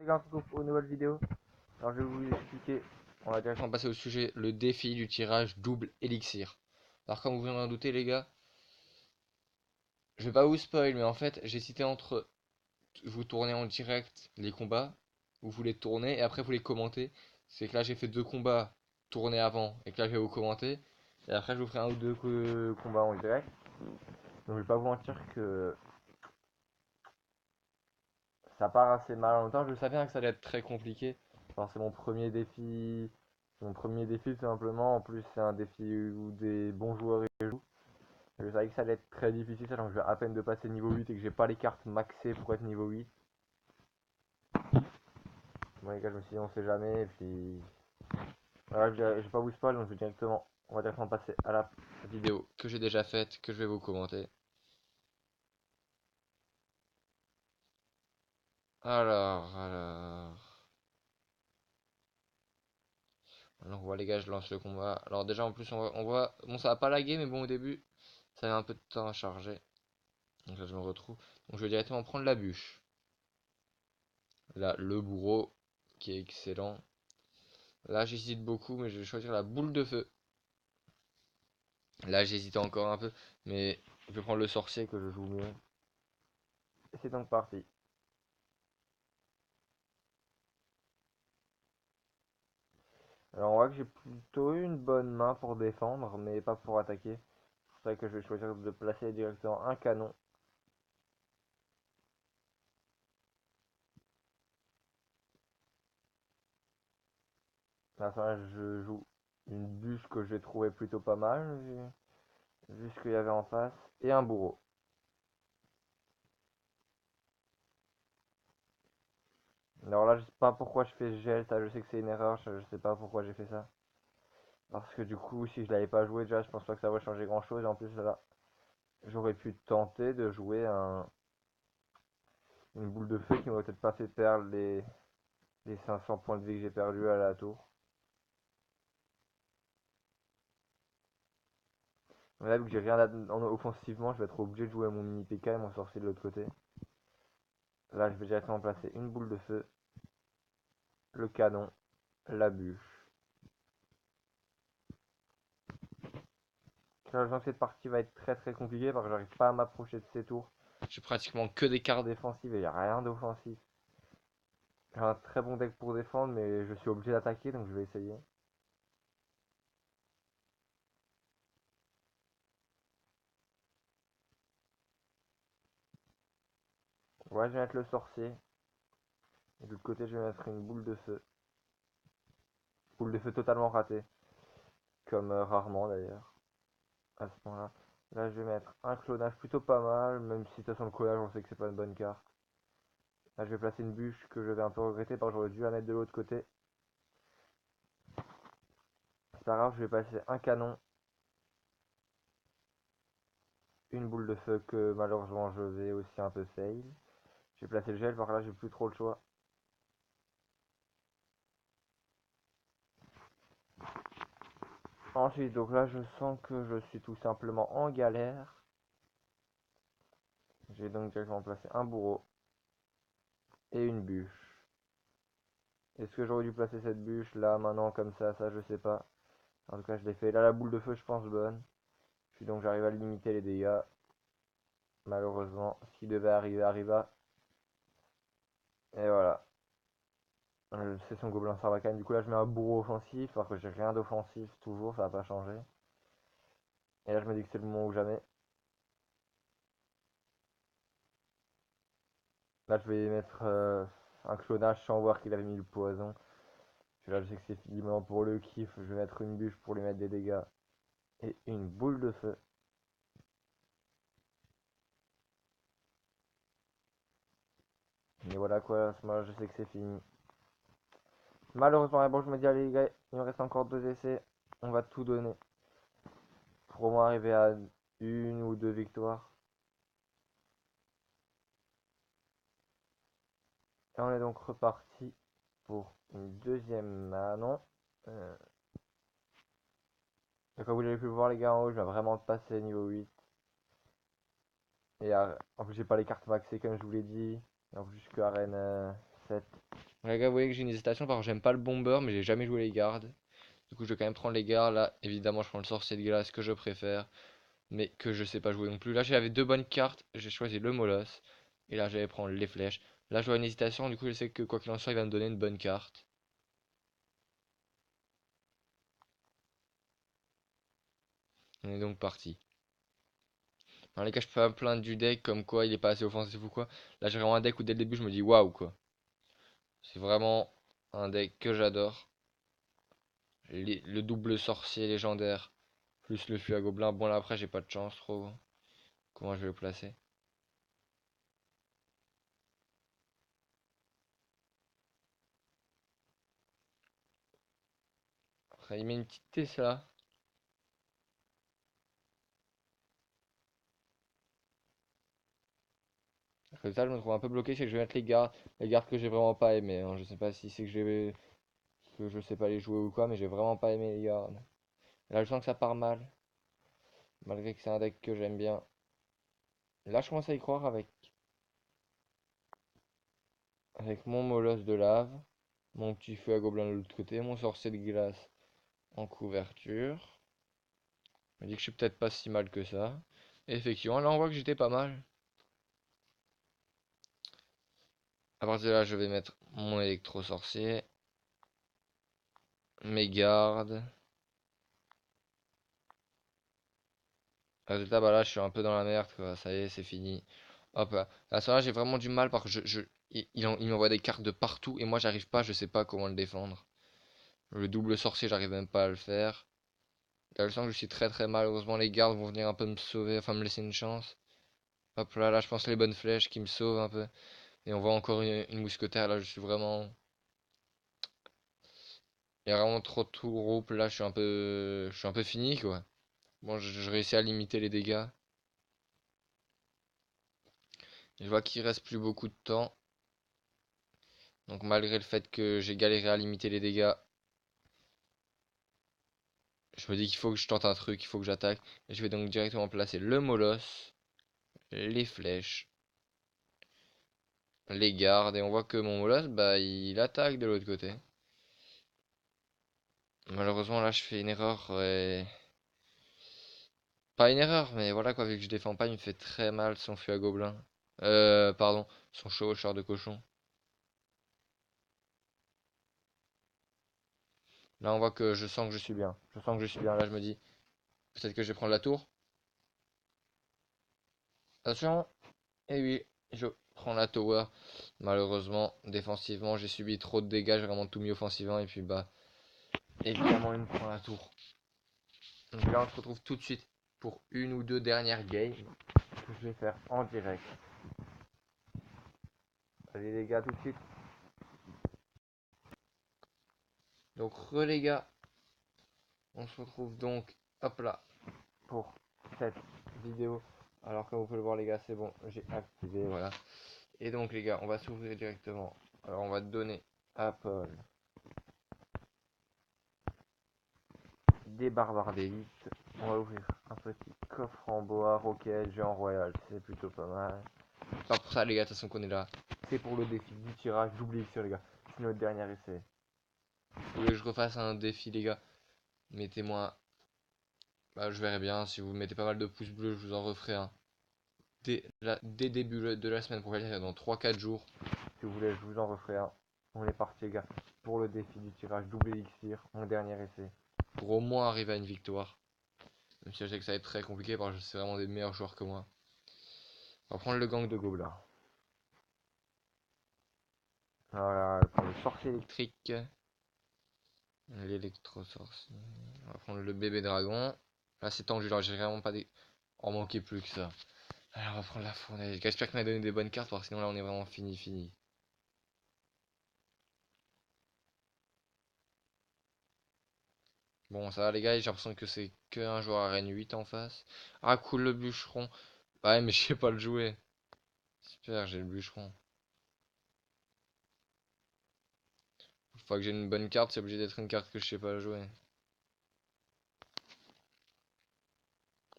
Les gars, on se retrouve pour une nouvelle vidéo. Alors je vais vous expliquer, on va directement passer au sujet, le défi du tirage double élixir. Alors comme vous venez d'en douter les gars, je vais pas vous spoil, mais en fait j'ai cité entre vous tournez en direct les combats, vous les tourner et après vous les commenter. C'est que là j'ai fait deux combats tournés avant et que là je vais vous commenter. Et après je vous ferai un ou deux combats en direct. Donc je vais pas vous mentir que ça part assez mal en même temps. Je savais bien que ça allait être très compliqué. Enfin, c'est mon premier défi. C'est mon premier défi tout simplement. En plus, c'est un défi où des bons joueurs y jouent. Je savais que ça allait être très difficile, sachant que je viens à peine de passer niveau 8 et que j'ai pas les cartes maxées pour être niveau 8. Bon les gars, je me suis dit on sait jamais. Et puis voilà, je vais pas vous spoil, donc on va directement passer à la vidéo que j'ai déjà faite, que je vais vous commenter. Alors. Alors, on voit les gars, je lance le combat. Alors déjà en plus on voit, bon ça va pas laguer mais bon au début ça met un peu de temps à charger. Donc là je me retrouve. Donc je vais directement prendre la bûche. Là le bourreau qui est excellent. Là j'hésite beaucoup mais je vais choisir la boule de feu. Là j'hésite encore un peu mais je vais prendre le sorcier que je joue mieux. Et c'est donc parti. Alors on voit que j'ai plutôt eu une bonne main pour défendre mais pas pour attaquer. C'est vrai que je vais choisir de placer directement un canon. Là ça, je joue une bûche que j'ai trouvé plutôt pas mal vu ce qu'il y avait en face et un bourreau. Alors là je sais pas pourquoi je fais gel, ça je sais que c'est une erreur, je sais pas pourquoi j'ai fait ça. Parce que du coup si je l'avais pas joué déjà je pense pas que ça va changer grand chose et en plus là j'aurais pu tenter de jouer une boule de feu qui m'aurait peut-être pas fait perdre les 500 points de vie que j'ai perdu à la tour. Mais là vu que j'ai rien offensivement je vais être obligé de jouer mon mini PK et mon sorcier de l'autre côté. Là je vais directement placer une boule de feu, le canon, la bûche. Je sens que cette partie va être très compliquée parce que j'arrive pas à m'approcher de ces tours. J'ai pratiquement que des cartes défensives et il n'y a rien d'offensif. J'ai un très bon deck pour défendre mais je suis obligé d'attaquer donc je vais essayer. Ouais je vais mettre le sorcier. Et de l'autre côté je vais mettre une boule de feu. Boule de feu totalement ratée. Comme rarement d'ailleurs. À ce point là. Là je vais mettre un clonage plutôt pas mal. Même si de toute façon le clonage on sait que c'est pas une bonne carte. Là je vais placer une bûche que je vais un peu regretter parce que j'aurais dû la mettre de l'autre côté. C'est pas grave, je vais passer un canon, une boule de feu que malheureusement je vais aussi un peu fail. J'ai placé le gel, par là j'ai plus trop le choix. Ensuite, donc là je sens que je suis tout simplement en galère. J'ai donc directement placé un bourreau et une bûche. Est-ce que j'aurais dû placer cette bûche là, maintenant, comme ça je sais pas. En tout cas je l'ai fait. Là la boule de feu je pense bonne. Puis donc j'arrive à limiter les dégâts. Malheureusement, ce qui devait arriver arriva. Et voilà. C'est son gobelin sarbacane. Du coup là je mets un bourreau offensif parce que j'ai rien d'offensif toujours, ça va pas changer. Et là je me dis que c'est le moment ou jamais. Là je vais mettre un clonage sans voir qu'il avait mis le poison. Là je sais que c'est fini maintenant pour le kiff, je vais mettre une bûche pour lui mettre des dégâts. Et une boule de feu. Et voilà quoi, moi je sais que c'est fini. Malheureusement, bon je me dis allez les gars, il me reste encore deux essais. On va tout donner. Pour au moins arriver à une ou deux victoires. Et on est donc reparti pour une deuxième... Ah non. Euh, Et comme vous l'avez pu le voir les gars en haut, je viens vraiment de passer niveau 8. Et en plus j'ai pas les cartes maxées comme je vous l'ai dit. Et en plus jusqu'à arène 7. Les gars, vous voyez que j'ai une hésitation, par contre j'aime pas le bomber, mais j'ai jamais joué les gardes. Du coup je vais quand même prendre les gardes, là évidemment je prends le sorcier de glace que je préfère, mais que je sais pas jouer non plus. Là j'avais deux bonnes cartes, j'ai choisi le molosse, et là j'allais prendre les flèches. Là je vois une hésitation, du coup je sais que quoi qu'il en soit il va me donner une bonne carte. On est donc parti. Dans les cas je peux pas me plaindre du deck comme quoi il est pas assez offensif ou quoi. Là j'ai vraiment un deck où dès le début je me dis waouh quoi. C'est vraiment un deck que j'adore. Le double sorcier légendaire, plus le fût à gobelin. Bon là après j'ai pas de chance trop. Comment je vais le placer? Après il met une petite Tesla. Comme ça je me trouve un peu bloqué, c'est que je vais mettre les gardes que j'ai vraiment pas aimé, hein. Je sais pas si c'est que je sais pas les jouer ou quoi, mais j'ai vraiment pas aimé les gardes. Et là je sens que ça part mal, malgré que c'est un deck que j'aime bien. Là je commence à y croire avec mon molosse de lave, mon petit feu à gobelin de l'autre côté, mon sorcier de glace en couverture. Je me dis que je suis peut-être pas si mal que ça. Et effectivement, là on voit que j'étais pas mal. À partir de là, je vais mettre mon électro-sorcier, mes gardes. Résultat, bah là, je suis un peu dans la merde, quoi. Ça y est, c'est fini. Hop là. Là, ça, là, j'ai vraiment du mal parce que il m'envoie des cartes de partout et moi, j'arrive pas, je sais pas comment le défendre. Le double sorcier, j'arrive même pas à le faire. Là, je sens que je suis très très mal. Heureusement, les gardes vont venir un peu me sauver, enfin me laisser une chance. Hop là, là, je pense les bonnes flèches qui me sauvent un peu. Et on voit encore une mousquetaire. Là, je suis vraiment. Il y a vraiment trop de troupes. Là, je suis un peu fini, quoi. Bon, je réussis à limiter les dégâts. Je vois qu'il reste plus beaucoup de temps. Donc malgré le fait que j'ai galéré à limiter les dégâts, je me dis qu'il faut que je tente un truc, il faut que j'attaque. Et je vais donc directement placer le molosse, les flèches, les gardes. Et on voit que mon molosse, bah il attaque de l'autre côté. Malheureusement là je fais une erreur. Pas une erreur, mais voilà quoi, vu que je défends pas, il me fait très mal son fût à gobelin. Pardon, son chevaucheur de cochon. Là on voit que je sens que je suis bien. Je sens que je suis bien. Là je me dis, peut-être que je vais prendre la tour. Attention. Et oui, je prends la tower. Malheureusement, défensivement, j'ai subi trop de dégâts. J'ai vraiment tout mis offensivement. Et puis, bah, évidemment, il me prend la tour. Donc là, on se retrouve tout de suite pour une ou deux dernières games que je vais faire en direct. Allez, les gars, tout de suite. Donc, les gars, on se retrouve donc, hop là, pour cette vidéo. Alors, comme vous pouvez le voir, les gars, c'est bon, j'ai activé, voilà. Et donc, les gars, on va s'ouvrir directement. Alors, on va donner à Paul des barbares d'élite. On va ouvrir un petit coffre en bois, roquette, géant royal, c'est plutôt pas mal. Pas pour ça les gars, de toute façon qu'on est là. C'est pour le défi du tirage, j'oublie sur les gars. C'est notre dernier essai. Vous voulez que je refasse un défi les gars? Mettez-moi, bah, je verrai bien. Si vous mettez pas mal de pouces bleus, je vous en referai un. Dès début de la semaine prochaine, dans 3 4 jours. Si vous voulez, je vous en referai un. On est parti les gars, pour le défi du tirage double élixir, mon dernier essai. Pour au moins arriver à une victoire. Même si je sais que ça va être très compliqué parce que c'est vraiment des meilleurs joueurs que moi. On va prendre le gang de gobelins. Voilà, on va prendre le sorcier électrique. L'électro-sorcier. On va prendre le bébé dragon. Là c'est tendu, là j'ai vraiment pas des. En manquait plus que ça. Alors on va prendre la fournaise. J'espère qu'il m'a donné des bonnes cartes parce que sinon là on est vraiment fini. Bon ça va les gars, j'ai l'impression que c'est que un joueur à Rennes 8 en face. Ah cool le bûcheron. Ouais mais je sais pas le jouer. Super, j'ai le bûcheron. Une fois que j'ai une bonne carte, c'est obligé d'être une carte que je sais pas jouer.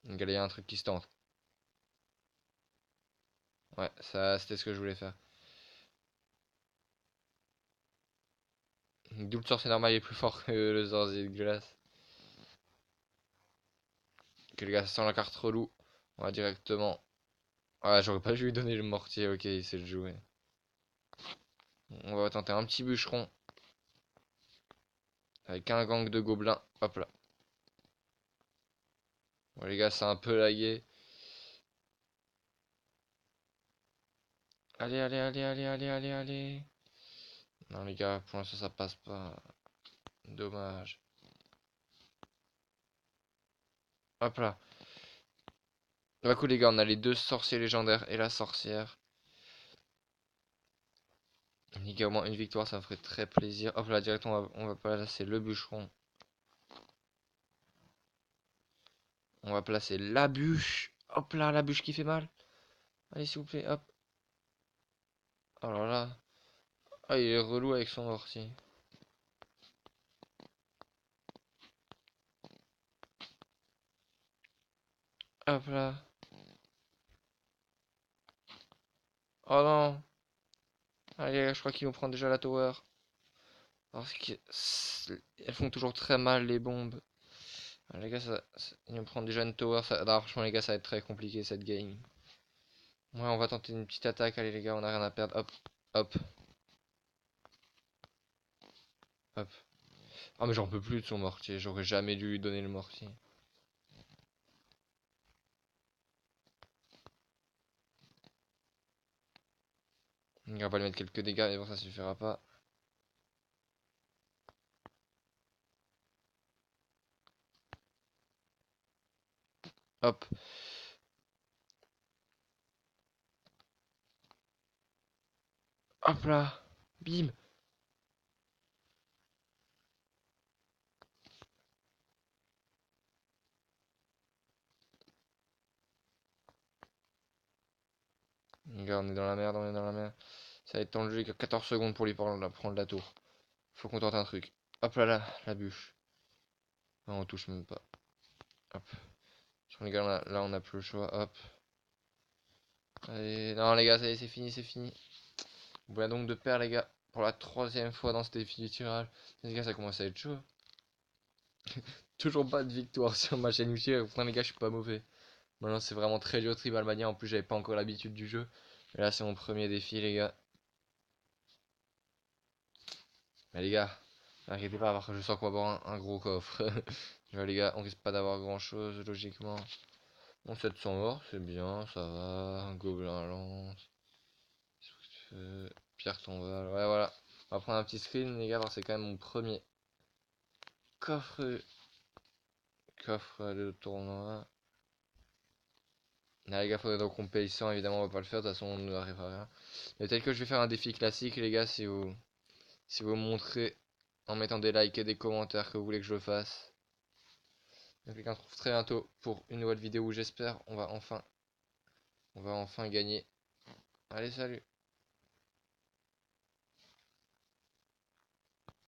Donc il y a un truc qui se tente. Ouais, ça c'était ce que je voulais faire. D'où le sorcier normal est plus fort que le sorcier de glace. Ok les gars, sans la carte relou, on va directement... Ah, j'aurais pas dû lui donner le mortier, ok, il sait le jouer. On va tenter un petit bûcheron. Avec un gang de gobelins, hop là. Bon les gars, c'est un peu lagué. Allez, allez, allez, allez, allez, allez, allez. Non les gars, pour l'instant ça passe pas. Dommage. Hop là. Bah cool les gars, on a les deux sorciers légendaires et la sorcière. Les gars, au moins une victoire, ça me ferait très plaisir. Hop là, directement, on va placer le bûcheron. On va placer la bûche. Hop là, la bûche qui fait mal. Allez, s'il vous plaît, hop. Oh là là. Ah, il est relou avec son mortier. Hop là. Oh non. Allez, je crois qu'ils vont prendre déjà la tower. Parce qu'elles font toujours très mal les bombes. Ah, les gars, ils vont prendre déjà une tower. Non, franchement, les gars, ça va être très compliqué cette game. Ouais, on va tenter une petite attaque. Allez, les gars, on a rien à perdre. Hop, hop, hop. Ah, mais j'en peux plus de son mortier. J'aurais jamais dû lui donner le mortier. On va lui mettre quelques dégâts, mais bon, ça suffira pas. Hop. Hop là. Bim. Les gars, on est dans la merde, on est dans la merde. Ça va être tendu, les gars. 14 secondes pour lui prendre la tour. Faut qu'on tente un truc. Hop là, là, la bûche. Non, on touche même pas. Hop. Sur les gars, là, on a plus le choix. Hop. Allez, non, les gars, ça y est, c'est fini, c'est fini. On vient donc de perdre, les gars, pour la troisième fois dans ce défi du tirage. Les gars, ça commence à être chaud. Toujours pas de victoire sur ma chaîne YouTube. Pourtant, les gars, je suis pas mauvais. Maintenant, c'est vraiment très dur Tribal Mania. En plus, j'avais pas encore l'habitude du jeu. Et là, c'est mon premier défi, les gars. Mais les gars, n'inquiétez pas, parce que je sens qu'on va avoir un gros coffre. Les gars, on risque pas d'avoir grand chose, logiquement. Bon, 700 morts, c'est bien, ça va. Un gobelin lance. Pierre tombale. Ouais, voilà. On va prendre un petit screen, les gars, parce que c'est quand même mon premier coffre. Coffre de tournoi. Là, les gars, faudrait donc qu'on paye 100, évidemment, on va pas le faire, de toute façon, on ne arrive à rien. Mais peut-être que je vais faire un défi classique, les gars, si vous montrez en mettant des likes et des commentaires que vous voulez que je le fasse. Donc, les gars, on se retrouve très bientôt pour une nouvelle vidéo où j'espère on va enfin gagner. Allez, salut!